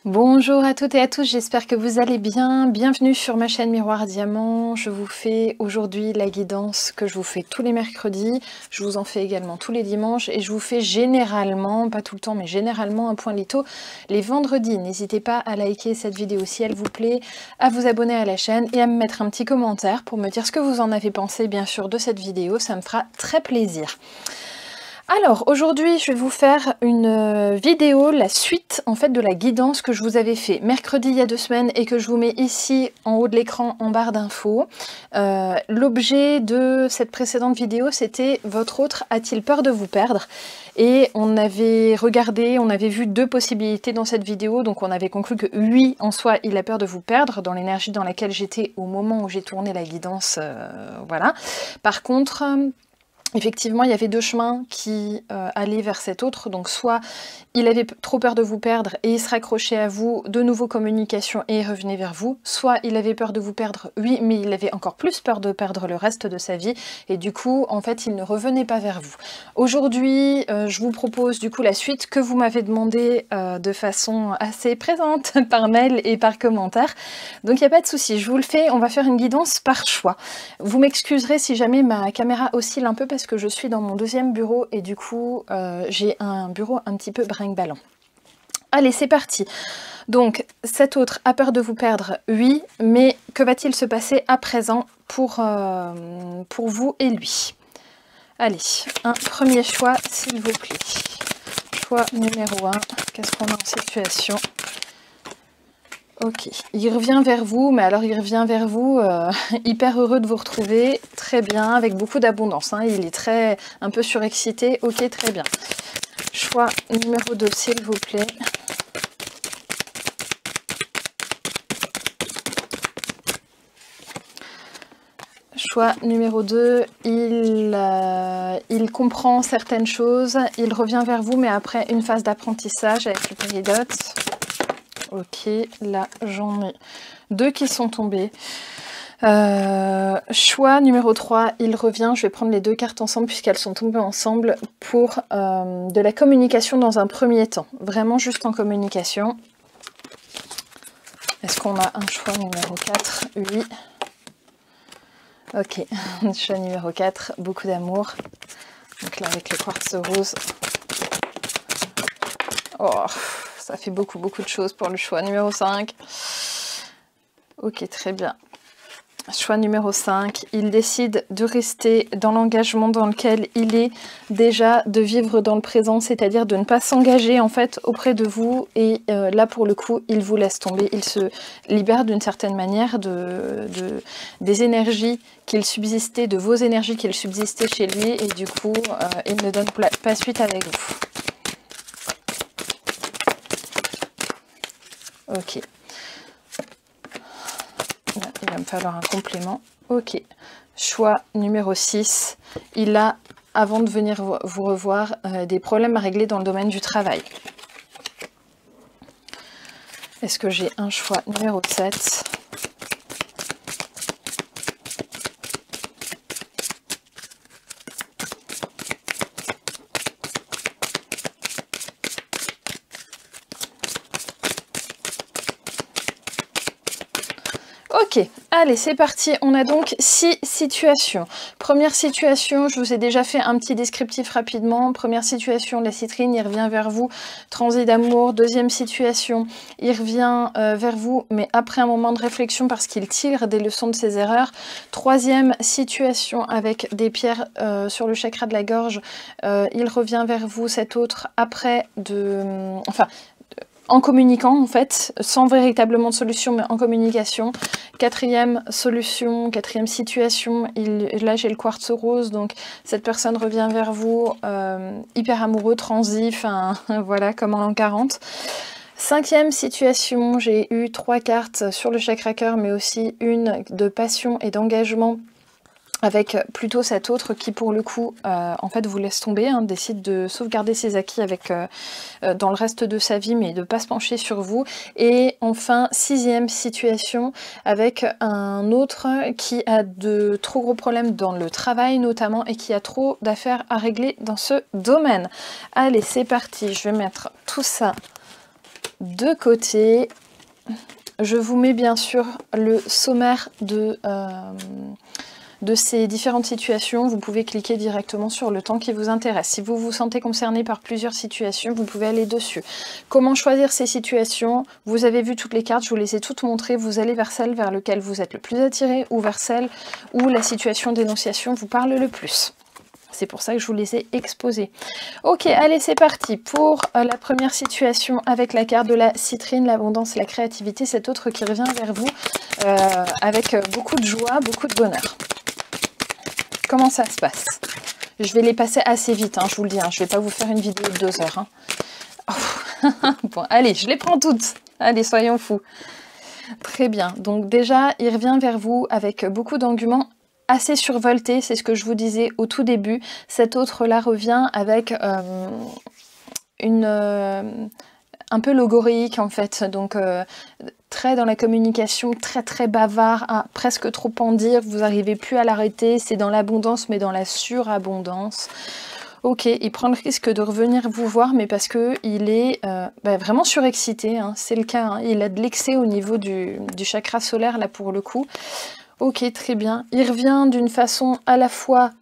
Bonjour à toutes et à tous, j'espère que vous allez bien. Bienvenue sur ma chaîne Miroir Diamant. Je vous fais aujourd'hui la guidance que je vous fais tous les mercredis. Je vous en fais également tous les dimanches et je vous fais généralement, pas tout le temps, mais généralement un point litho les vendredis. N'hésitez pas à liker cette vidéo si elle vous plaît, à vous abonner à la chaîne et à me mettre un petit commentaire pour me dire ce que vous en avez pensé bien sûr de cette vidéo. Ça me fera très plaisir. Alors aujourd'hui je vais vous faire une vidéo, la suite en fait de la guidance que je vous avais fait mercredi il y a 2 semaines et que je vous mets ici en haut de l'écran en barre d'infos. L'objet de cette précédente vidéo c'était votre autre a-t-il peur de vous perdre? Et on avait regardé, on avait vu 2 possibilités dans cette vidéo, donc on avait conclu que oui en soi il a peur de vous perdre dans l'énergie dans laquelle j'étais au moment où j'ai tourné la guidance, voilà. Par contre, effectivement, il y avait 2 chemins qui allaient vers cet autre, donc soit il avait trop peur de vous perdre et il se raccrochait à vous, de nouveau communication et il revenait vers vous, soit il avait peur de vous perdre, oui, mais il avait encore plus peur de perdre le reste de sa vie et du coup, en fait, il ne revenait pas vers vous. Aujourd'hui, je vous propose du coup la suite que vous m'avez demandé de façon assez présente par mail et par commentaire, donc il n'y a pas de souci, je vous le fais, on va faire une guidance par choix. Vous m'excuserez si jamais ma caméra oscille un peu parce que je suis dans mon 2e bureau et du coup j'ai un bureau un petit peu brinque-ballant. Allez, c'est parti. Donc cet autre a peur de vous perdre, oui, mais que va-t-il se passer à présent pour vous et lui? Allez, un premier choix s'il vous plaît. Choix numéro 1, qu'est-ce qu'on a en situation? Ok, il revient vers vous, mais alors il revient vers vous hyper heureux de vous retrouver, très bien, avec beaucoup d'abondance, hein. Il est un peu surexcité, ok, très bien. Choix numéro 2, s'il vous plaît. Choix numéro 2, il comprend certaines choses, il revient vers vous, mais après une phase d'apprentissage avec le péridote. Ok, là j'en ai 2 qui sont tombés. Choix numéro 3, il revient, je vais prendre les 2 cartes ensemble puisqu'elles sont tombées ensemble pour de la communication dans un premier temps. Vraiment juste en communication. Est-ce qu'on a un choix numéro 4? Oui. Ok, choix numéro 4, beaucoup d'amour. Donc là avec le quartz rose. Oh, ça fait beaucoup de choses pour le choix numéro 5. Ok, très bien. Choix numéro 5, il décide de rester dans l'engagement dans lequel il est déjà, de vivre dans le présent, c'est-à-dire de ne pas s'engager en fait auprès de vous et là pour le coup il vous laisse tomber, il se libère d'une certaine manière des énergies qu'il subsistait, de vos énergies qu'il subsistait chez lui et du coup il ne donne pas suite avec vous. Ok. Il va me falloir un complément. Ok. Choix numéro 6. Il a, avant de venir vous revoir, des problèmes à régler dans le domaine du travail. Est-ce que j'ai un choix numéro 7? Ok, allez, c'est parti. On a donc 6 situations. Première situation, je vous ai déjà fait un petit descriptif rapidement. Première situation, la citrine, il revient vers vous. Transit d'amour. Deuxième situation, il revient vers vous, mais après un moment de réflexion parce qu'il tire des leçons de ses erreurs. Troisième situation, avec des pierres sur le chakra de la gorge, il revient vers vous, cet autre, après en communiquant en fait, sans véritablement de solution, mais en communication. Quatrième solution, quatrième situation, là j'ai le quartz rose, donc cette personne revient vers vous, hyper amoureux, transi, enfin voilà, comme en l'an 40. Cinquième situation, j'ai eu 3 cartes sur le chakra cœur, mais aussi une de passion et d'engagement, avec plutôt cet autre qui pour le coup en fait vous laisse tomber, hein, décide de sauvegarder ses acquis avec dans le reste de sa vie, mais de ne pas se pencher sur vous. Et enfin 6e situation, avec un autre qui a de trop gros problèmes dans le travail notamment et qui a trop d'affaires à régler dans ce domaine. Allez, c'est parti, je vais mettre tout ça de côté. Je vous mets bien sûr le sommaire de ces différentes situations. Vous pouvez cliquer directement sur le temps qui vous intéresse. Si vous vous sentez concerné par plusieurs situations, vous pouvez aller dessus. Comment choisir ces situations? Vous avez vu toutes les cartes, je vous les ai toutes montrées. Vous allez vers celle vers laquelle vous êtes le plus attiré ou vers celle où la situation d'énonciation vous parle le plus. C'est pour ça que je vous les ai exposés. Ok, allez, c'est parti pour la première situation avec la carte de la citrine, l'abondance, la créativité. Cet autre qui revient vers vous avec beaucoup de joie, beaucoup de bonheur. Comment ça se passe? Je vais les passer assez vite, hein, je vous le dis. Hein, je ne vais pas vous faire une vidéo de 2 heures. Hein. Oh. Bon, allez, je les prends toutes. Allez, soyons fous. Très bien. Donc déjà, il revient vers vous avec beaucoup d'engouement. Assez survolté, c'est ce que je vous disais au tout début. Cet autre-là revient avec un peu logorique en fait, donc très dans la communication, très bavard, à presque trop en dire, vous n'arrivez plus à l'arrêter, c'est dans l'abondance mais dans la surabondance. Ok, il prend le risque de revenir vous voir, mais parce que il est vraiment surexcité, hein, c'est le cas, hein. Il a de l'excès au niveau du chakra solaire là pour le coup. Ok, très bien. Il revient d'une façon à la fois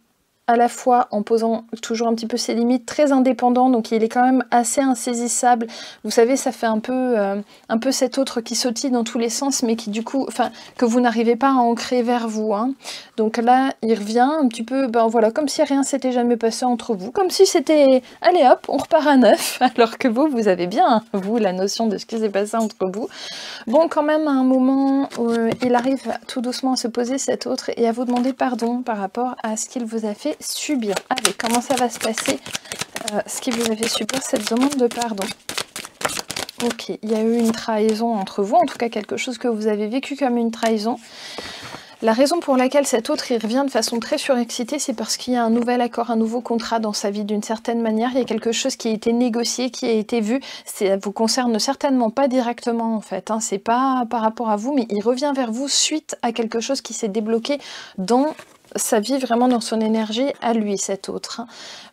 en posant toujours un petit peu ses limites, très indépendant, donc il est quand même assez insaisissable. Vous savez, ça fait un peu cet autre qui sautille dans tous les sens, mais qui du coup, enfin, que vous n'arrivez pas à ancrer vers vous. Hein. Donc là, il revient un petit peu, voilà, comme si rien s'était jamais passé entre vous, comme si c'était, allez hop, on repart à neuf, alors que vous avez bien, vous, la notion de ce qui s'est passé entre vous. Bon, quand même, à un moment, il arrive tout doucement à se poser cet autre et à vous demander pardon par rapport à ce qu'il vous a fait subir. Allez, comment ça va se passer, ce qui vous a fait subir cette demande de pardon? Ok, il y a eu une trahison entre vous, en tout cas quelque chose que vous avez vécu comme une trahison. La raison pour laquelle cet autre il revient de façon très surexcitée, c'est parce qu'il y a un nouvel accord, un nouveau contrat dans sa vie d'une certaine manière. Il y a quelque chose qui a été négocié, qui a été vu. Ça vous concerne certainement pas directement en fait. Hein. C'est pas par rapport à vous, mais il revient vers vous suite à quelque chose qui s'est débloqué dans sa vie, vraiment dans son énergie à lui, cet autre.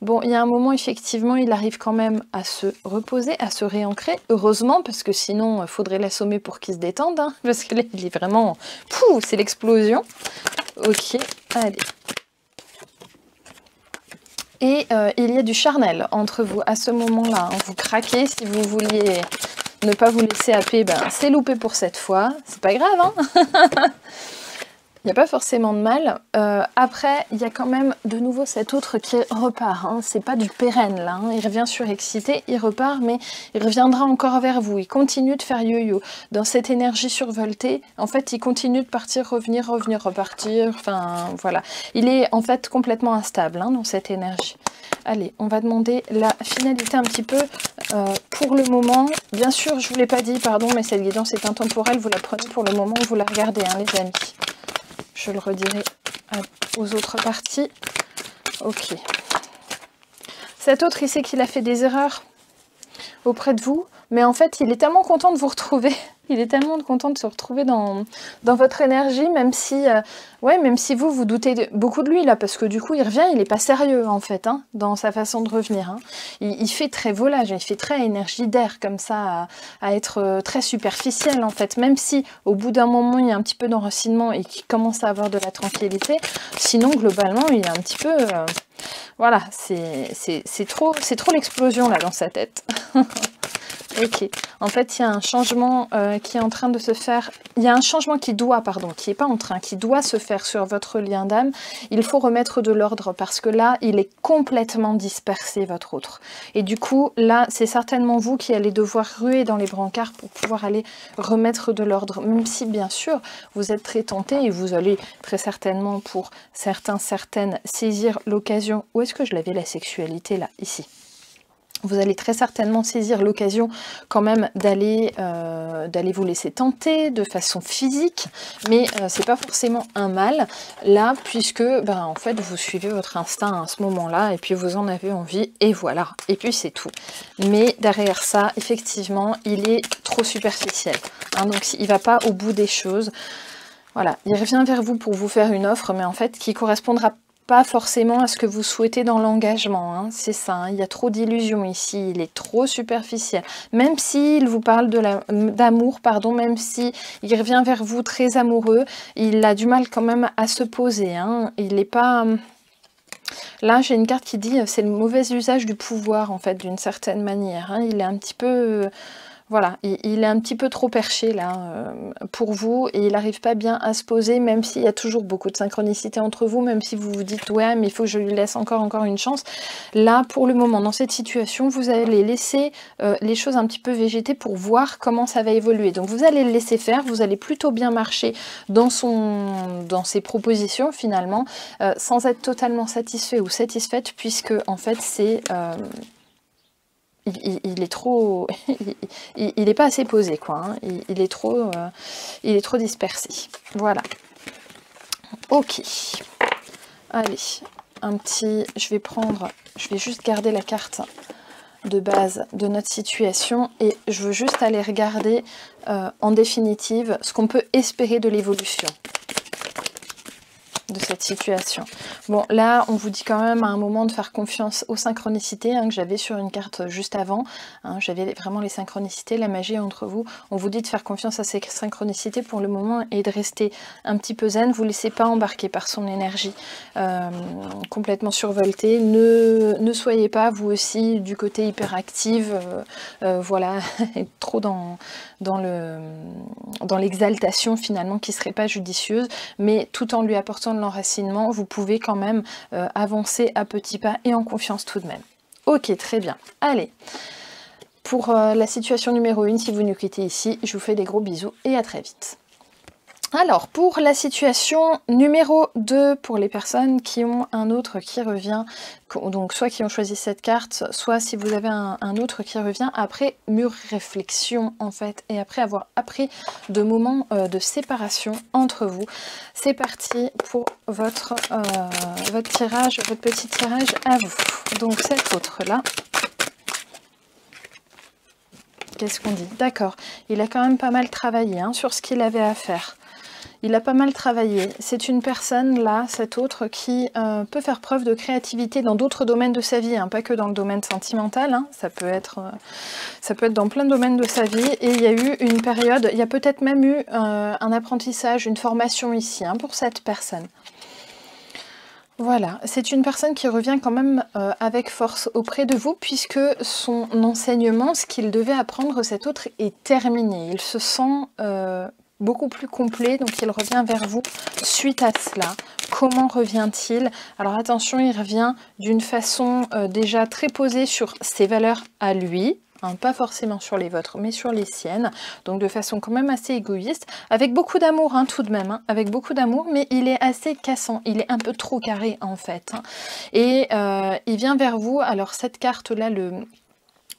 Bon, il y a un moment, effectivement, il arrive quand même à se reposer, à se réancrer, heureusement, parce que sinon, il faudrait l'assommer pour qu'il se détende, hein, parce que là, il est vraiment... Pouh, c'est l'explosion. Ok, allez. Et il y a du charnel entre vous à ce moment-là. Hein. Vous craquez, si vous vouliez ne pas vous laisser happer, c'est loupé pour cette fois. C'est pas grave, hein. Il n'y a pas forcément de mal. Après, il y a quand même de nouveau cet autre qui repart. Hein. C'est pas du pérenne là. Hein. Il revient surexcité, il repart, mais il reviendra encore vers vous. Il continue de faire yo-yo. Dans cette énergie survoltée, en fait, il continue de partir, revenir, repartir. Enfin, voilà. Il est en fait complètement instable hein, dans cette énergie. Allez, on va demander la finalité un petit peu pour le moment. Bien sûr, je ne vous l'ai pas dit, pardon, mais cette guidance est intemporelle. Vous la prenez pour le moment où vous la regardez, hein, les amis. Je le redirai aux autres parties. Ok. Cet autre, il sait qu'il a fait des erreurs auprès de vous, mais en fait, il est tellement content de vous retrouver. Il est tellement content de se retrouver dans votre énergie, même si, même si vous doutez beaucoup de lui, là, parce que du coup, il revient, il n'est pas sérieux, en fait, hein, dans sa façon de revenir. Hein. Il fait très volage, il fait très énergie d'air, comme ça, à être très superficiel, en fait, même si, au bout d'un moment, il y a un petit peu d'enracinement et qu'il commence à avoir de la tranquillité, sinon, globalement, il est un petit peu... voilà, c'est trop l'explosion, là, dans sa tête. Ok, en fait il y a un changement qui est en train de se faire, il y a un changement qui doit, pardon, qui n'est pas en train, qui doit se faire sur votre lien d'âme. Il faut remettre de l'ordre parce que là, il est complètement dispersé, votre autre. Et du coup, là, c'est certainement vous qui allez devoir ruer dans les brancards pour pouvoir aller remettre de l'ordre. Même si, bien sûr, vous êtes très tenté et vous allez très certainement, pour certains, certaines, saisir l'occasion. Où est-ce que je l'avais, la sexualité, là, ici? Vous allez très certainement saisir l'occasion quand même d'aller vous laisser tenter de façon physique, mais c'est pas forcément un mal là, puisque en fait vous suivez votre instinct à ce moment-là et puis vous en avez envie et voilà, et puis c'est tout. Mais derrière ça, effectivement, il est trop superficiel, hein, donc il va pas au bout des choses. Voilà, il revient vers vous pour vous faire une offre, mais en fait qui correspondra pas forcément à ce que vous souhaitez dans l'engagement, hein, c'est ça, hein, il y a trop d'illusions ici, il est trop superficiel. Même s'il vous parle d'amour, pardon, même si il revient vers vous très amoureux, il a du mal quand même à se poser, hein, il n'est pas... Là, j'ai une carte qui dit c'est le mauvais usage du pouvoir, en fait, d'une certaine manière, hein, il est un petit peu... Voilà, il est un petit peu trop perché là pour vous et il n'arrive pas bien à se poser, même s'il y a toujours beaucoup de synchronicité entre vous, même si vous vous dites ouais mais il faut que je lui laisse encore une chance. Là pour le moment dans cette situation vous allez laisser les choses un petit peu végéter pour voir comment ça va évoluer. Donc vous allez le laisser faire, vous allez plutôt bien marcher dans ses propositions finalement, sans être totalement satisfait ou satisfaite, puisque en fait c'est... il est trop... il n'est pas assez posé, quoi. Hein. Il est trop dispersé. Voilà. Ok. Allez, un petit... Je vais juste garder la carte de base de notre situation et je veux juste aller regarder en définitive ce qu'on peut espérer de l'évolution de cette situation. Bon, là, on vous dit quand même à un moment de faire confiance aux synchronicités, hein, que j'avais sur une carte juste avant. Hein, j'avais vraiment les synchronicités, la magie entre vous. On vous dit de faire confiance à ces synchronicités pour le moment et de rester un petit peu zen. Vous ne laissez pas embarquer par son énergie complètement survoltée. Ne soyez pas, vous aussi, du côté hyperactive, voilà, trop dans l'exaltation finalement qui ne serait pas judicieuse, mais tout en lui apportant de l'enracinement, vous pouvez quand même avancer à petits pas et en confiance tout de même. Ok, très bien. Allez, pour la situation numéro 1, si vous nous quittez ici, je vous fais des gros bisous et à très vite. Alors, pour la situation numéro 2, pour les personnes qui ont un autre qui revient, donc soit qui ont choisi cette carte, soit si vous avez un autre qui revient, après mûre réflexion en fait, et après avoir appris de moments de séparation entre vous, c'est parti pour votre tirage, votre petit tirage à vous. Donc cet autre-là, qu'est-ce qu'on dit? D'accord, il a quand même pas mal travaillé hein, sur ce qu'il avait à faire. Il a pas mal travaillé. C'est une personne, là, cet autre, qui peut faire preuve de créativité dans d'autres domaines de sa vie, hein, pas que dans le domaine sentimental, hein, ça peut être dans plein de domaines de sa vie. Et il y a eu une période, il y a peut-être même eu un apprentissage, une formation ici, hein, pour cette personne. Voilà, c'est une personne qui revient quand même avec force auprès de vous, puisque son enseignement, ce qu'il devait apprendre, cet autre, est terminé. Il se sent... beaucoup plus complet, donc il revient vers vous suite à cela. Comment revient-il? Alors attention, il revient d'une façon déjà très posée sur ses valeurs à lui, hein, pas forcément sur les vôtres, mais sur les siennes, donc de façon quand même assez égoïste, avec beaucoup d'amour hein, tout de même, hein, avec beaucoup d'amour, mais il est assez cassant, il est un peu trop carré en fait, hein. Et il vient vers vous, alors cette carte-là,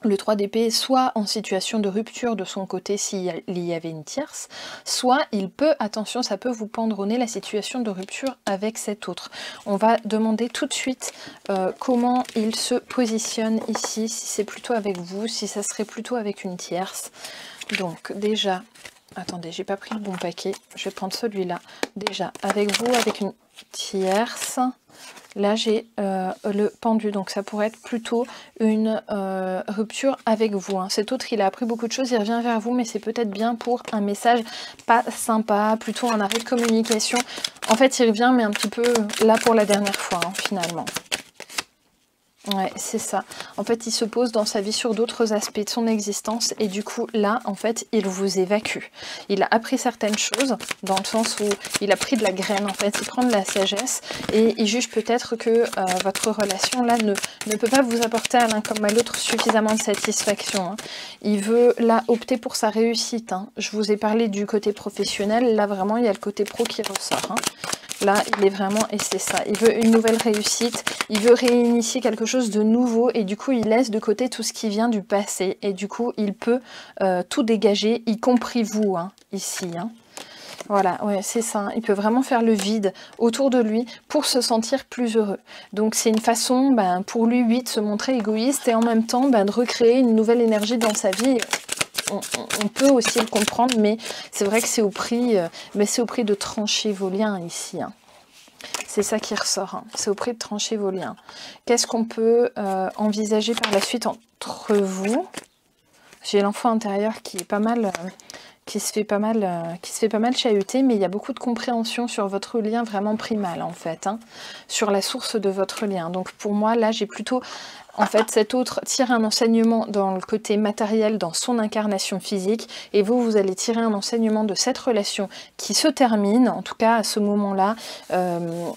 le 3 d'épée, soit en situation de rupture de son côté s'il y avait une tierce, soit il peut, attention, ça peut vous pendre au nez la situation de rupture avec cet autre. On va demander tout de suite comment il se positionne ici, si c'est plutôt avec vous, si ça serait plutôt avec une tierce. Donc déjà, attendez, j'ai pas pris le bon paquet, je vais prendre celui-là. Déjà, avec vous, avec une tierce... Là, j'ai le pendu, donc ça pourrait être plutôt une rupture avec vous. Hein. Cet autre, il a appris beaucoup de choses, il revient vers vous, mais c'est peut-être bien pour un message pas sympa, plutôt un arrêt de communication. En fait, il revient, mais un petit peu là pour la dernière fois, hein, finalement. Ouais, c'est ça. En fait, il se pose dans sa vie sur d'autres aspects de son existence et du coup, là, en fait, il vous évacue. Il a appris certaines choses dans le sens où il a pris de la graine, en fait, il prend de la sagesse et il juge peut-être que votre relation, là, ne peut pas vous apporter à l'un comme à l'autre suffisamment de satisfaction. Hein. Il veut, là, opter pour sa réussite. Hein. Je vous ai parlé du côté professionnel, là, vraiment, il y a le côté pro qui ressort. Hein. Là, il est vraiment, et c'est ça, il veut une nouvelle réussite, il veut réinitier quelque chose de nouveau et du coup, il laisse de côté tout ce qui vient du passé et du coup, il peut tout dégager, y compris vous, hein, ici. Hein. Voilà, ouais, c'est ça, hein. Il peut vraiment faire le vide autour de lui pour se sentir plus heureux. Donc, c'est une façon, pour lui, oui, de se montrer égoïste et en même temps, de recréer une nouvelle énergie dans sa vie. On peut aussi le comprendre, mais c'est vrai que c'est au prix, c'est au prix de trancher vos liens ici. Hein. C'est ça qui ressort, hein. C'est au prix de trancher vos liens. Qu'est-ce qu'on peut envisager par la suite entre vous? J'ai l'enfant intérieur qui est pas mal... qui se fait pas mal chahuter, mais il y a beaucoup de compréhension sur votre lien vraiment primal en fait, hein, sur la source de votre lien. Donc pour moi là j'ai plutôt, en fait cet autre tire un enseignement dans le côté matériel, dans son incarnation physique, et vous allez tirer un enseignement de cette relation qui se termine, en tout cas à ce moment-là,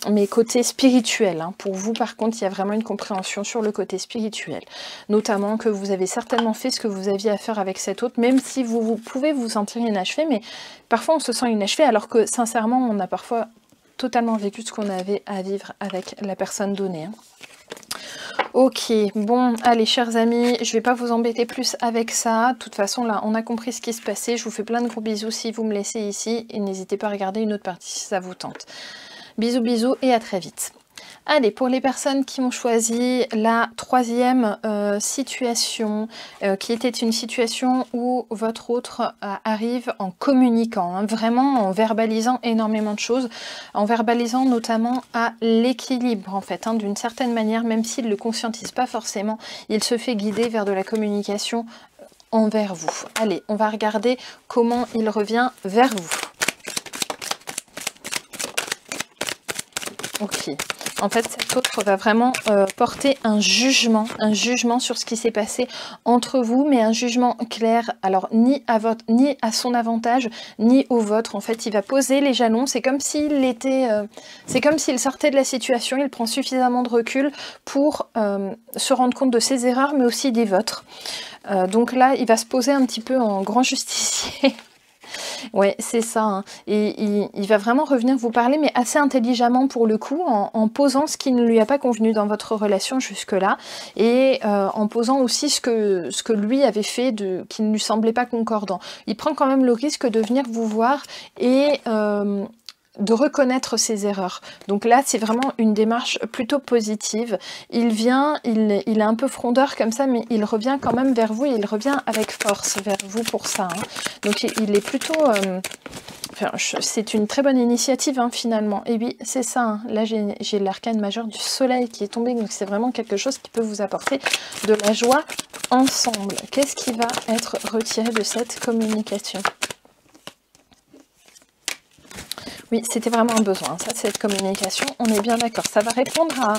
mais côté spirituel, hein. Pour vous par contre il y a vraiment une compréhension sur le côté spirituel, notamment que vous avez certainement fait ce que vous aviez à faire avec cet autre, même si vous pouvez vous sentir inachevé, mais parfois on se sent inachevé alors que sincèrement on a parfois totalement vécu ce qu'on avait à vivre avec la personne donnée, hein. Ok, bon, allez chers amis, je vais pas vous embêter plus avec ça. De toute façon là on a compris ce qui se passait. Je vous fais plein de gros bisous si vous me laissez ici, et n'hésitez pas à regarder une autre partie si ça vous tente. Bisous bisous et à très vite. Allez, pour les personnes qui ont choisi la troisième situation, qui était une situation où votre autre arrive en communiquant, hein, vraiment en verbalisant énormément de choses, en verbalisant notamment à l'équilibre en fait, hein, d'une certaine manière, même s'il ne le conscientise pas forcément, il se fait guider vers de la communication envers vous. Allez, on va regarder comment il revient vers vous. Ok. En fait, cet autre va vraiment porter un jugement sur ce qui s'est passé entre vous, mais un jugement clair, alors ni à son avantage, ni au vôtre. En fait, il va poser les jalons. C'est comme s'il était, c'est comme s'il sortait de la situation. Il prend suffisamment de recul pour se rendre compte de ses erreurs, mais aussi des vôtres. Donc là, il va se poser un petit peu en grand justicier. Ouais, c'est ça, hein. Et il va vraiment revenir vous parler, mais assez intelligemment pour le coup, en posant ce qui ne lui a pas convenu dans votre relation jusque-là, et en posant aussi ce que lui avait fait qui ne lui semblait pas concordant. Il prend quand même le risque de venir vous voir et de reconnaître ses erreurs. Donc là, c'est vraiment une démarche plutôt positive. Il vient, il est un peu frondeur comme ça, mais il revient quand même vers vous, et il revient avec force vers vous pour ça, hein. Donc il est plutôt... enfin, c'est une très bonne initiative, hein, finalement. Et oui, c'est ça, hein. Là, j'ai l'arcane majeur du soleil qui est tombé, donc c'est vraiment quelque chose qui peut vous apporter de la joie ensemble. Qu'est-ce qui va être retiré de cette communication ? Oui, c'était vraiment un besoin, ça, cette communication, on est bien d'accord. Ça va répondre à...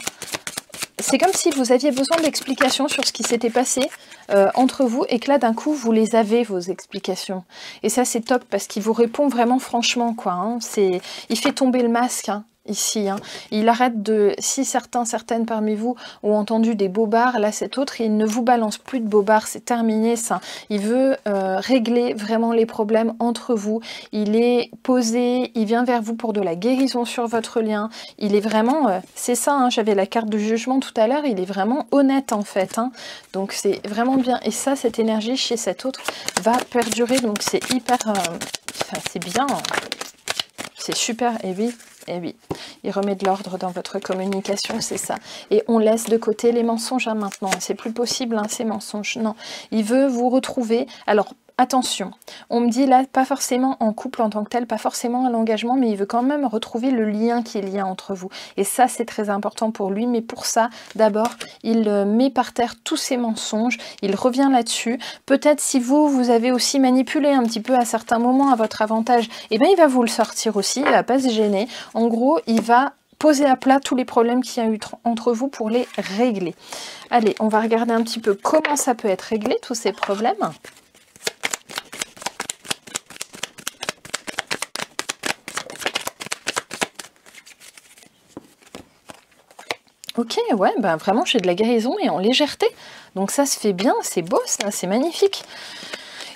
C'est comme si vous aviez besoin d'explications sur ce qui s'était passé entre vous, et que là, d'un coup, vous les avez, vos explications. Et ça, c'est top, parce qu'il vous répond vraiment franchement, quoi, hein. Il fait tomber le masque, hein, ici, hein. Il arrête de... Si certaines parmi vous ont entendu des bobards, là, cet autre, il ne vous balance plus de bobards, c'est terminé, ça. Il veut régler vraiment les problèmes entre vous. Il est posé, il vient vers vous pour de la guérison sur votre lien. Il est vraiment... c'est ça, hein, j'avais la carte de jugement tout à l'heure, il est vraiment honnête, en fait, hein. Donc, c'est vraiment bien. Et ça, cette énergie chez cet autre va perdurer, donc c'est hyper... Enfin, c'est bien, hein. C'est super, et oui... Et oui, il remet de l'ordre dans votre communication, c'est ça. Et on laisse de côté les mensonges, hein, maintenant. C'est plus possible, hein, ces mensonges. Non, il veut vous retrouver. Alors, attention, on me dit là, pas forcément en couple en tant que tel, pas forcément à l'engagement, mais il veut quand même retrouver le lien qu'il y a entre vous. Et ça, c'est très important pour lui. Mais pour ça, d'abord, il met par terre tous ses mensonges. Il revient là-dessus. Peut-être si vous avez aussi manipulé un petit peu à certains moments à votre avantage, eh bien, il va vous le sortir aussi. Il va pas se gêner. En gros, il va poser à plat tous les problèmes qu'il y a eu entre vous pour les régler. Allez, on va regarder un petit peu comment ça peut être réglé, tous ces problèmes. Ok, ouais, ben vraiment j'ai de la guérison et en légèreté. Donc ça se fait bien, c'est beau, ça, c'est magnifique.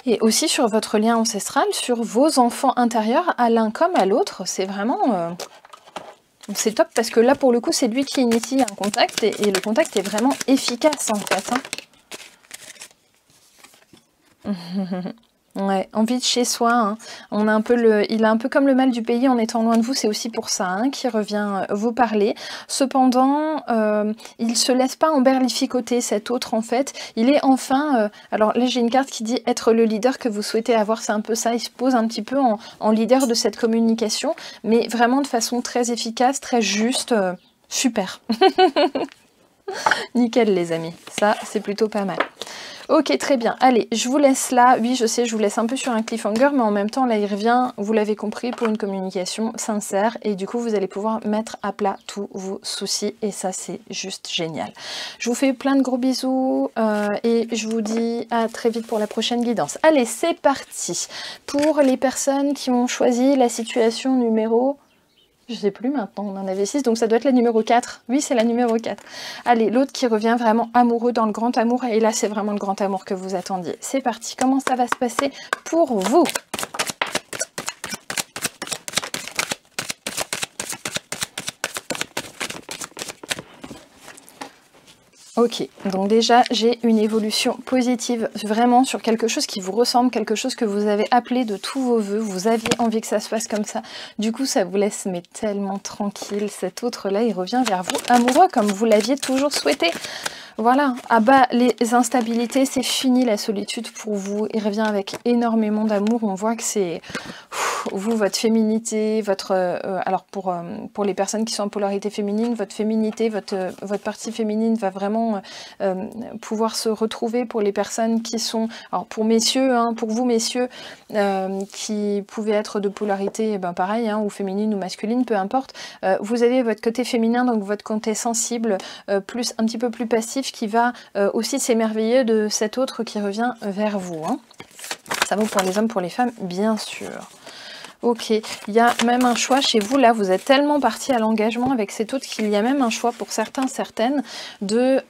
Et aussi sur votre lien ancestral, sur vos enfants intérieurs, à l'un comme à l'autre, c'est vraiment... c'est top parce que là, pour le coup, c'est lui qui initie un contact et le contact est vraiment efficace, en fait, hein. Ouais, envie de chez soi, hein. On a un peu il a un peu comme le mal du pays en étant loin de vous, c'est aussi pour ça hein, qu'il revient vous parler. Cependant, il se laisse pas emberlificoter cet autre en fait. Il est enfin, alors là j'ai une carte qui dit être le leader que vous souhaitez avoir, c'est un peu ça. Il se pose un petit peu en leader de cette communication, mais vraiment de façon très efficace, très juste, super. Nickel les amis, ça c'est plutôt pas mal. Ok, très bien. Allez, je vous laisse là. Oui, je sais, je vous laisse un peu sur un cliffhanger, mais en même temps, là, il revient, vous l'avez compris, pour une communication sincère. Et du coup, vous allez pouvoir mettre à plat tous vos soucis. Et ça, c'est juste génial. Je vous fais plein de gros bisous et je vous dis à très vite pour la prochaine guidance. Allez, c'est parti. Pour les personnes qui ont choisi la situation numéro... Je sais plus maintenant, on en avait 6, donc ça doit être la numéro 4. Oui, c'est la numéro 4. Allez, l'autre qui revient vraiment amoureux dans le grand amour. Et là, c'est vraiment le grand amour que vous attendiez. C'est parti, comment ça va se passer pour vous ? Ok, donc déjà j'ai une évolution positive vraiment sur quelque chose qui vous ressemble, quelque chose que vous avez appelé de tous vos voeux, vous aviez envie que ça se passe comme ça, du coup ça vous laisse mais tellement tranquille. Cet autre là il revient vers vous amoureux comme vous l'aviez toujours souhaité. Voilà, à bas les instabilités, c'est fini la solitude pour vous, il revient avec énormément d'amour, on voit que c'est vous, votre féminité, votre alors pour les personnes qui sont en polarité féminine, votre féminité, votre partie féminine va vraiment pouvoir se retrouver. Pour les personnes qui sont, alors pour messieurs, hein, pour vous messieurs, qui pouvaient être de polarité, ben pareil, hein, ou féminine ou masculine, peu importe, vous avez votre côté féminin, donc votre côté sensible, un petit peu plus passif, qui va aussi s'émerveiller de cet autre qui revient vers vous. Hein. Ça vaut pour les hommes, pour les femmes, bien sûr. Ok, il y a même un choix chez vous, là, vous êtes tellement parti à l'engagement avec cet autre qu'il y a même un choix pour certains, certaines, de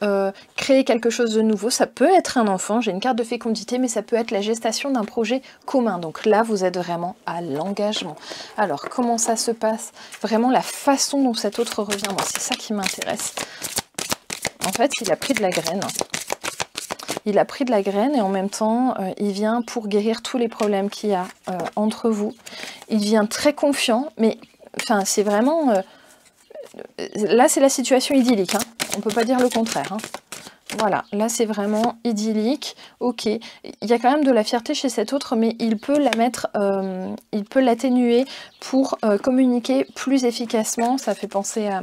créer quelque chose de nouveau. Ça peut être un enfant, j'ai une carte de fécondité, mais ça peut être la gestation d'un projet commun. Donc là, vous êtes vraiment à l'engagement. Alors, comment ça se passe? Vraiment la façon dont cet autre revient, moi, c'est ça qui m'intéresse. En fait, il a pris de la graine. Il a pris de la graine et en même temps, il vient pour guérir tous les problèmes qu'il y a entre vous. Il vient très confiant, mais enfin, c'est vraiment... là, c'est la situation idyllique. Hein. On ne peut pas dire le contraire. Hein. Voilà, là, c'est vraiment idyllique. Ok, il y a quand même de la fierté chez cet autre, mais il peut la mettre... il peut l'atténuer pour communiquer plus efficacement. Ça fait penser à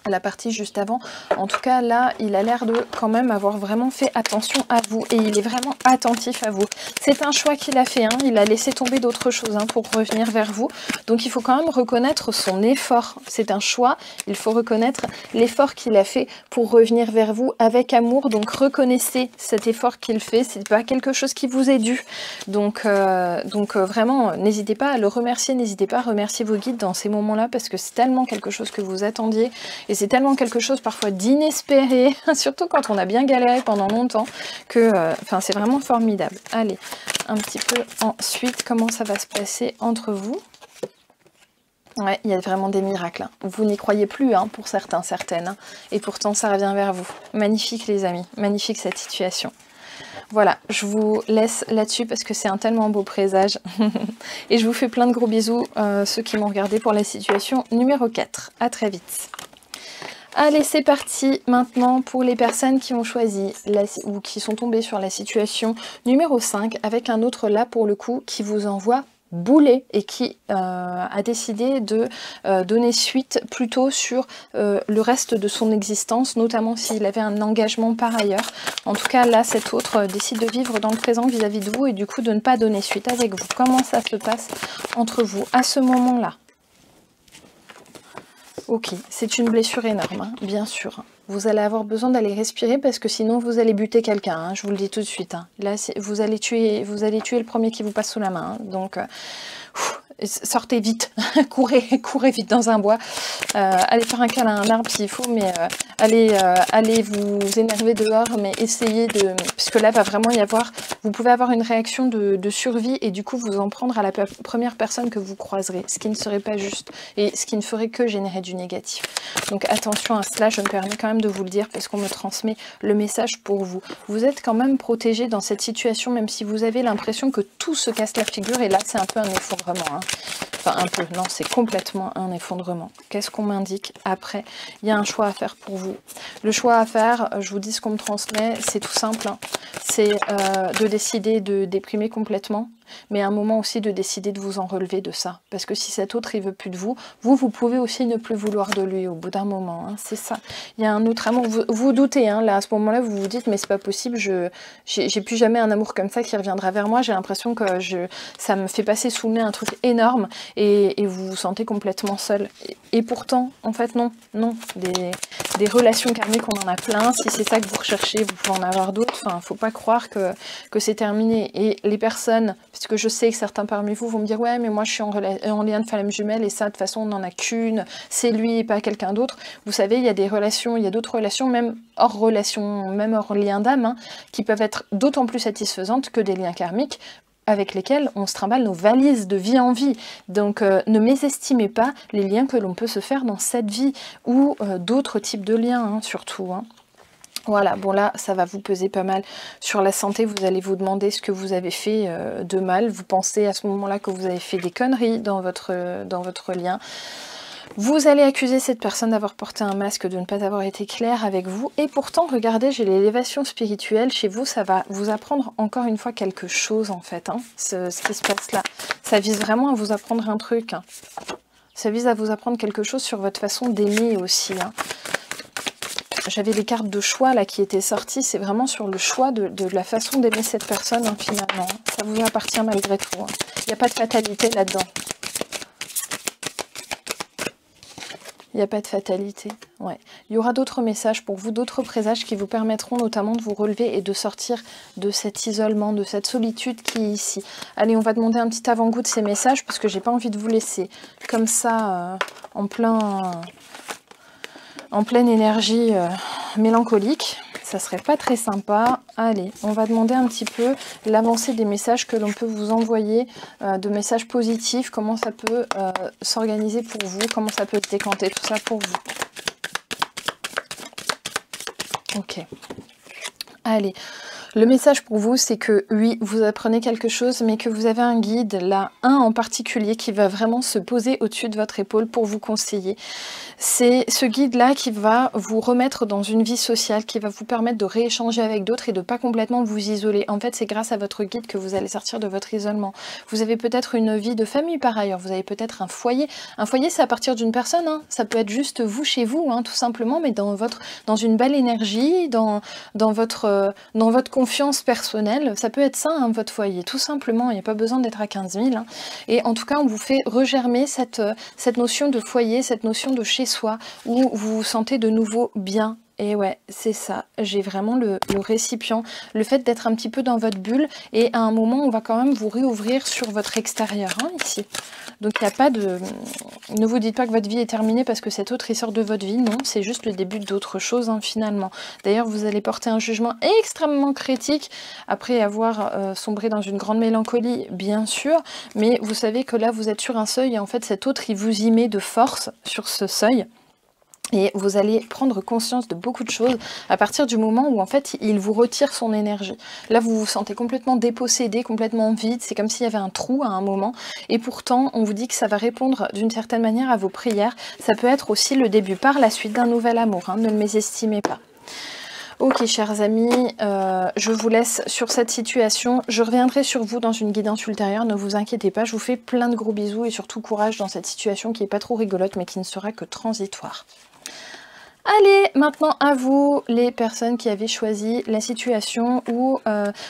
la partie juste avant. En tout cas, là, il a l'air de quand même avoir vraiment fait attention à vous et il est vraiment attentif à vous. C'est un choix qu'il a fait, hein. Il a laissé tomber d'autres choses hein, pour revenir vers vous. Donc, il faut quand même reconnaître son effort. C'est un choix. Il faut reconnaître l'effort qu'il a fait pour revenir vers vous avec amour. Donc, reconnaissez cet effort qu'il fait. C'est pas quelque chose qui vous est dû. Donc vraiment, n'hésitez pas à le remercier. N'hésitez pas à remercier vos guides dans ces moments-là parce que c'est tellement quelque chose que vous attendiez. Et c'est tellement quelque chose parfois d'inespéré, surtout quand on a bien galéré pendant longtemps, que enfin, c'est vraiment formidable. Allez, un petit peu ensuite, comment ça va se passer entre vous? Ouais, il y a vraiment des miracles. Hein. Vous n'y croyez plus hein, pour certains, certaines. Hein. Et pourtant, ça revient vers vous. Magnifique les amis, magnifique cette situation. Voilà, je vous laisse là-dessus parce que c'est un tellement beau présage. Et je vous fais plein de gros bisous, ceux qui m'ont regardé pour la situation numéro 4. À très vite. Allez, c'est parti maintenant pour les personnes qui ont choisi ou qui sont tombées sur la situation numéro 5 avec un autre là pour le coup qui vous envoie bouler et qui a décidé de donner suite plutôt sur le reste de son existence, notamment s'il avait un engagement par ailleurs. En tout cas, là, cet autre décide de vivre dans le présent vis-à-vis de vous et du coup de ne pas donner suite avec vous. Comment ça se passe entre vous à ce moment-là? Ok, c'est une blessure énorme, hein, bien sûr. Vous allez avoir besoin d'aller respirer parce que sinon vous allez buter quelqu'un, hein, je vous le dis tout de suite. Hein. Là, vous allez tuer le premier qui vous passe sous la main. Hein, donc, sortez vite, courez vite dans un bois. Allez faire un câlin à un arbre s'il faut, mais allez vous énerver dehors, mais essayez de... Puisque là, va vraiment y avoir... Vous pouvez avoir une réaction de survie et du coup, vous en prendre à la première personne que vous croiserez, ce qui ne serait pas juste et ce qui ne ferait que générer du négatif. Donc attention à cela, je me permets quand même de vous le dire parce qu'on me transmet le message pour vous. Vous êtes quand même protégé dans cette situation, même si vous avez l'impression que tout se casse la figure et là, c'est un peu un effondrement. Hein. Enfin, un peu, non, c'est complètement un effondrement. Qu'est-ce qu'on m'indique après? Il y a un choix à faire pour vous. Le choix à faire, je vous dis ce qu'on me transmet, c'est tout simple. Hein. C'est de décider de déprimer complètement, mais à un moment aussi de décider de vous en relever de ça. Parce que si cet autre, il veut plus de vous, vous pouvez aussi ne plus vouloir de lui au bout d'un moment. Hein. C'est ça. Il y a un autre amour. Vous doutez, hein, là, à ce moment-là, vous vous dites, mais c'est pas possible, j'ai plus jamais un amour comme ça qui reviendra vers moi. J'ai l'impression que ça me fait passer sous le nez un truc énorme et vous vous sentez complètement seul. Et pourtant, en fait, non. Des relations karmiques, on en a plein. Si c'est ça que vous recherchez, vous pouvez en avoir d'autres. Enfin, faut pas croire que c'est terminé. Et les personnes, puisque je sais que certains parmi vous vont me dire, ouais, mais moi je suis en lien de flamme jumelle et ça, de toute façon, on n'en a qu'une. C'est lui et pas quelqu'un d'autre. Vous savez, il y a des relations, il y a d'autres relations, même hors relation, même hors lien d'âme, hein, qui peuvent être d'autant plus satisfaisantes que des liens karmiques avec lesquels on se trimballe nos valises de vie en vie. Donc ne mésestimez pas les liens que l'on peut se faire dans cette vie ou d'autres types de liens, hein, surtout. Hein. Voilà, bon là, ça va vous peser pas mal sur la santé. Vous allez vous demander ce que vous avez fait de mal. Vous pensez à ce moment-là que vous avez fait des conneries dans votre lien. Vous allez accuser cette personne d'avoir porté un masque, de ne pas avoir été clair avec vous. Et pourtant, regardez, j'ai l'élévation spirituelle. Chez vous, ça va vous apprendre encore une fois quelque chose, en fait. Hein, ce qui se passe là. Ça vise vraiment à vous apprendre un truc. Hein. Ça vise à vous apprendre quelque chose sur votre façon d'aimer aussi. Hein. J'avais les cartes de choix là qui étaient sorties. C'est vraiment sur le choix de la façon d'aimer cette personne, hein, finalement. Ça vous appartient malgré tout. Hein. Il n'y a pas de fatalité là-dedans. Il n'y a pas de fatalité. Ouais. Il y aura d'autres messages pour vous, d'autres présages qui vous permettront notamment de vous relever et de sortir de cet isolement, de cette solitude qui est ici. Allez, on va demander un petit avant-goût de ces messages parce que j'ai pas envie de vous laisser comme ça en pleine énergie mélancolique. Ça serait pas très sympa. Allez, on va demander un petit peu l'avancée des messages que l'on peut vous envoyer, de messages positifs, comment ça peut s'organiser pour vous, comment ça peut se décanter, tout ça pour vous. Ok. Allez. Le message pour vous, c'est que oui, vous apprenez quelque chose, mais que vous avez un guide, là, un en particulier, qui va vraiment se poser au-dessus de votre épaule pour vous conseiller. C'est ce guide-là qui va vous remettre dans une vie sociale, qui va vous permettre de rééchanger avec d'autres et de pas complètement vous isoler. En fait, c'est grâce à votre guide que vous allez sortir de votre isolement. Vous avez peut-être une vie de famille par ailleurs, vous avez peut-être un foyer. Un foyer, c'est à partir d'une personne, hein. Ça peut être juste vous chez vous, hein, tout simplement, mais dans une belle énergie, dans votre confiance personnelle, ça peut être ça, hein, votre foyer, tout simplement, il n'y a pas besoin d'être à 15 000. Hein. Et en tout cas, on vous fait regermer cette notion de foyer, cette notion de chez soi, où vous vous sentez de nouveau bien. Et ouais, c'est ça, j'ai vraiment le récipient, le fait d'être un petit peu dans votre bulle, et à un moment, on va quand même vous réouvrir sur votre extérieur, hein, ici. Donc il n'y a pas de... Ne vous dites pas que votre vie est terminée parce que cet autre, il sort de votre vie, non, c'est juste le début d'autre chose, hein, finalement. D'ailleurs, vous allez porter un jugement extrêmement critique, après avoir sombré dans une grande mélancolie, bien sûr, mais vous savez que là, vous êtes sur un seuil, et en fait, cet autre, il vous y met de force sur ce seuil. Et vous allez prendre conscience de beaucoup de choses à partir du moment où en fait il vous retire son énergie. Là vous vous sentez complètement dépossédé, complètement vide, c'est comme s'il y avait un trou à un moment. Et pourtant on vous dit que ça va répondre d'une certaine manière à vos prières. Ça peut être aussi le début par la suite d'un nouvel amour, hein, ne le mésestimez pas. Ok chers amis, je vous laisse sur cette situation. Je reviendrai sur vous dans une guidance ultérieure, ne vous inquiétez pas. Je vous fais plein de gros bisous et surtout courage dans cette situation qui n'est pas trop rigolote mais qui ne sera que transitoire. Allez, maintenant à vous, les personnes qui avez choisi la situation où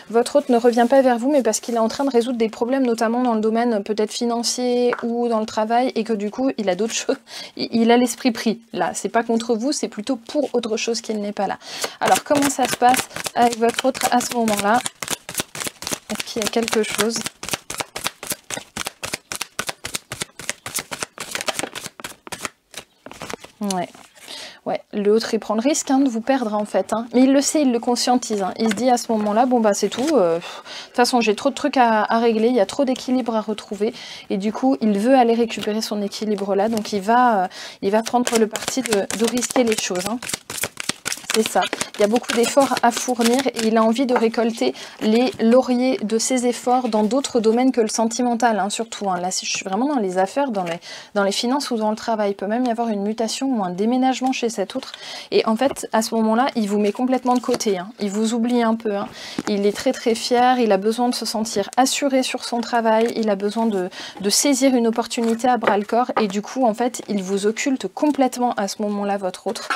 votre hôte ne revient pas vers vous, mais parce qu'il est en train de résoudre des problèmes, notamment dans le domaine peut-être financier ou dans le travail, et que du coup, il a d'autres choses, il a l'esprit pris. Là, c'est pas contre vous, c'est plutôt pour autre chose qu'il n'est pas là. Alors, comment ça se passe avec votre hôte à ce moment-là? Est-ce qu'il y a quelque chose? Ouais. Ouais, l'autre il prend le risque hein, de vous perdre en fait, hein. Mais il le sait, il le conscientise, hein. Il se dit à ce moment-là, bon bah c'est tout, de toute façon j'ai trop de trucs à régler, il y a trop d'équilibre à retrouver, et du coup il veut aller récupérer son équilibre là, donc il va prendre le parti de risquer les choses, hein. C'est ça, il y a beaucoup d'efforts à fournir et il a envie de récolter les lauriers de ses efforts dans d'autres domaines que le sentimental, hein, surtout. Hein. Là, je suis vraiment dans les affaires, dans les finances ou dans le travail. Il peut même y avoir une mutation ou un déménagement chez cet autre. Et en fait, à ce moment-là, il vous met complètement de côté. Hein. Il vous oublie un peu. Hein. Il est très très fier, il a besoin de se sentir assuré sur son travail, il a besoin de saisir une opportunité à bras-le-corps et du coup, en fait, il vous occulte complètement à ce moment-là, votre autre.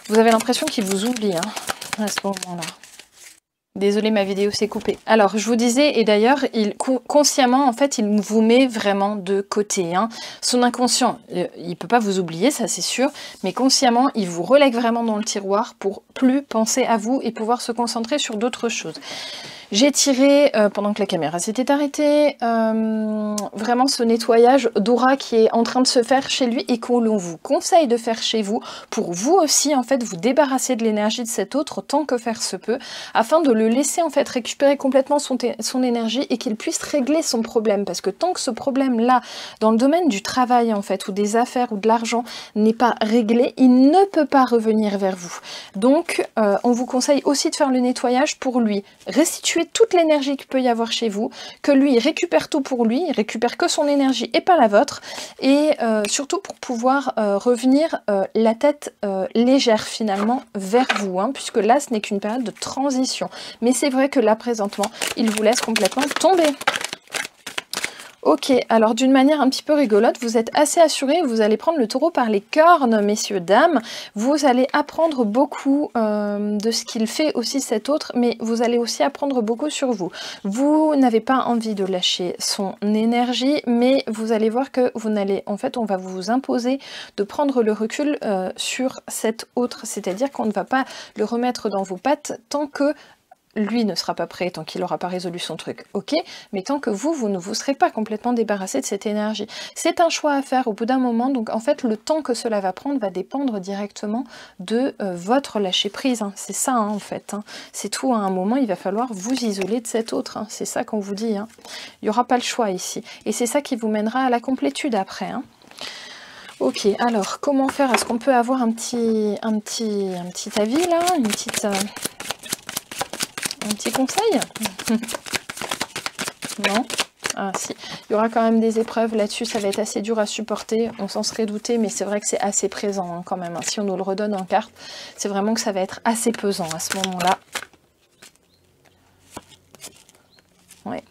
Vous avez l'impression qu'il vous oublie hein, à ce moment-là. Désolée, ma vidéo s'est coupée. Alors, je vous disais, et d'ailleurs, consciemment, en fait, il vous met vraiment de côté. Hein. Son inconscient, il ne peut pas vous oublier, ça c'est sûr, mais consciemment, il vous relègue vraiment dans le tiroir pour plus penser à vous et pouvoir se concentrer sur d'autres choses. J'ai tiré, pendant que la caméra s'était arrêtée, vraiment ce nettoyage d'aura qui est en train de se faire chez lui et qu'on vous conseille de faire chez vous pour vous aussi en fait vous débarrasser de l'énergie de cet autre autant que faire se peut, afin de le laisser en fait récupérer complètement son énergie et qu'il puisse régler son problème. Parce que tant que ce problème-là, dans le domaine du travail en fait, ou des affaires ou de l'argent, n'est pas réglé, il ne peut pas revenir vers vous. Donc on vous conseille aussi de faire le nettoyage pour lui restituer toute l'énergie qu'il peut y avoir chez vous, que lui il récupère tout pour lui, il récupère que son énergie et pas la vôtre, et surtout pour pouvoir revenir la tête légère finalement vers vous, hein, puisque là ce n'est qu'une période de transition. Mais c'est vrai que là présentement, il vous laisse complètement tomber. Ok, alors d'une manière un petit peu rigolote, vous êtes assez assuré, vous allez prendre le taureau par les cornes, messieurs, dames. Vous allez apprendre beaucoup de ce qu'il fait aussi cet autre, mais vous allez aussi apprendre beaucoup sur vous. Vous n'avez pas envie de lâcher son énergie, mais vous allez voir que vous n'allez, en fait, on va vous imposer de prendre le recul sur cet autre, c'est-à-dire qu'on ne va pas le remettre dans vos pattes tant que lui ne sera pas prêt, tant qu'il n'aura pas résolu son truc, ok, mais tant que vous ne vous serez pas complètement débarrassé de cette énergie. C'est un choix à faire au bout d'un moment, donc en fait le temps que cela va prendre va dépendre directement de votre lâcher prise, hein. C'est ça hein, en fait, hein. C'est tout, à un moment il va falloir vous isoler de cet autre, hein. C'est ça qu'on vous dit, hein. Il n'y aura pas le choix ici, et c'est ça qui vous mènera à la complétude après, hein. Ok, alors comment faire? Est-ce qu'on peut avoir un petit avis là, un petit conseil? Non? Ah si, il y aura quand même des épreuves là-dessus, ça va être assez dur à supporter, on s'en serait douté, mais c'est vrai que c'est assez présent hein, quand même, hein. Si on nous le redonne en carte, c'est vraiment que ça va être assez pesant à ce moment-là. Ouais.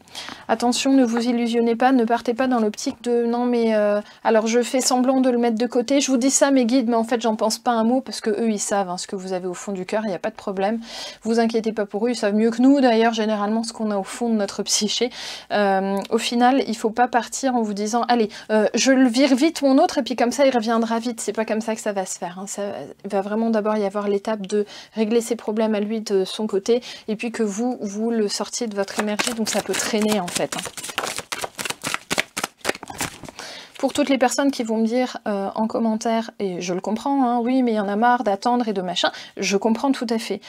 Attention, ne vous illusionnez pas, ne partez pas dans l'optique de non mais alors je fais semblant de le mettre de côté, je vous dis ça mes guides, mais en fait j'en pense pas un mot parce que eux ils savent hein, ce que vous avez au fond du cœur, il n'y a pas de problème. Vous inquiétez pas pour eux, ils savent mieux que nous d'ailleurs généralement ce qu'on a au fond de notre psyché. Au final, il faut pas partir en vous disant allez, je le vire vite mon autre et puis comme ça il reviendra vite. C'est pas comme ça que ça va se faire. Hein. Ça va vraiment d'abord y avoir l'étape de régler ses problèmes à lui de son côté et puis que vous le sortiez de votre énergie, donc ça peut traîner en fait. Hein. Pour toutes les personnes qui vont me dire en commentaire, et je le comprends, hein, oui mais il y en a marre d'attendre et de machin, je comprends tout à fait.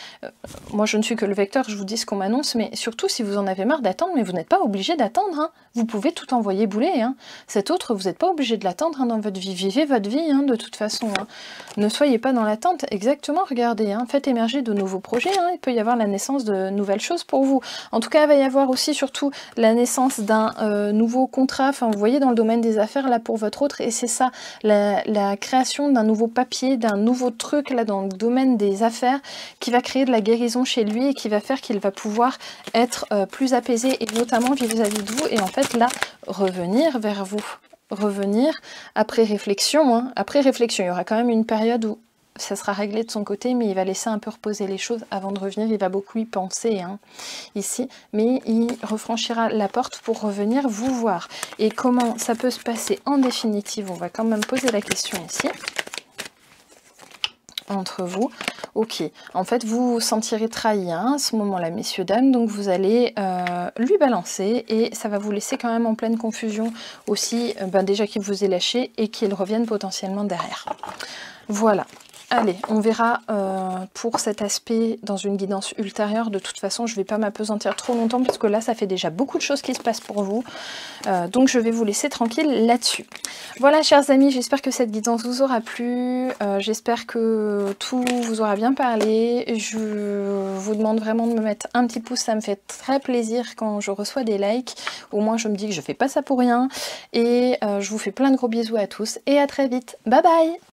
Moi je ne suis que le vecteur, je vous dis ce qu'on m'annonce, mais surtout si vous en avez marre d'attendre, mais vous n'êtes pas obligé d'attendre, hein. Vous pouvez tout envoyer bouler. Hein. Cet autre, vous n'êtes pas obligé de l'attendre hein, dans votre vie, vivez votre vie hein, de toute façon. Hein. Ne soyez pas dans l'attente, exactement, regardez, hein, faites émerger de nouveaux projets, hein, il peut y avoir la naissance de nouvelles choses pour vous. En tout cas, il va y avoir aussi surtout la naissance d'un nouveau contrat, enfin vous voyez dans le domaine des affaires, là pour votre autre, et c'est ça, la création d'un nouveau papier, d'un nouveau truc là dans le domaine des affaires qui va créer de la guérison chez lui et qui va faire qu'il va pouvoir être plus apaisé et notamment vis-à-vis de vous et en fait là revenir vers vous, revenir après réflexion, hein. Après réflexion, il y aura quand même une période où ça sera réglé de son côté, mais il va laisser un peu reposer les choses avant de revenir, il va beaucoup y penser hein, ici, mais il refranchira la porte pour revenir vous voir. Et comment ça peut se passer en définitive, on va quand même poser la question ici, entre vous. Ok, en fait vous vous sentirez trahi hein, à ce moment-là, messieurs, dames, donc vous allez lui balancer et ça va vous laisser quand même en pleine confusion aussi, déjà qu'il vous ait lâché et qu'il revienne potentiellement derrière. Voilà. Allez, on verra pour cet aspect dans une guidance ultérieure. De toute façon, je ne vais pas m'apesantir trop longtemps parce que là, ça fait déjà beaucoup de choses qui se passent pour vous. Donc, je vais vous laisser tranquille là-dessus. Voilà, chers amis, j'espère que cette guidance vous aura plu. J'espère que tout vous aura bien parlé. Je vous demande vraiment de me mettre un petit pouce. Ça me fait très plaisir quand je reçois des likes. Au moins, je me dis que je ne fais pas ça pour rien. Et je vous fais plein de gros bisous à tous et à très vite. Bye bye!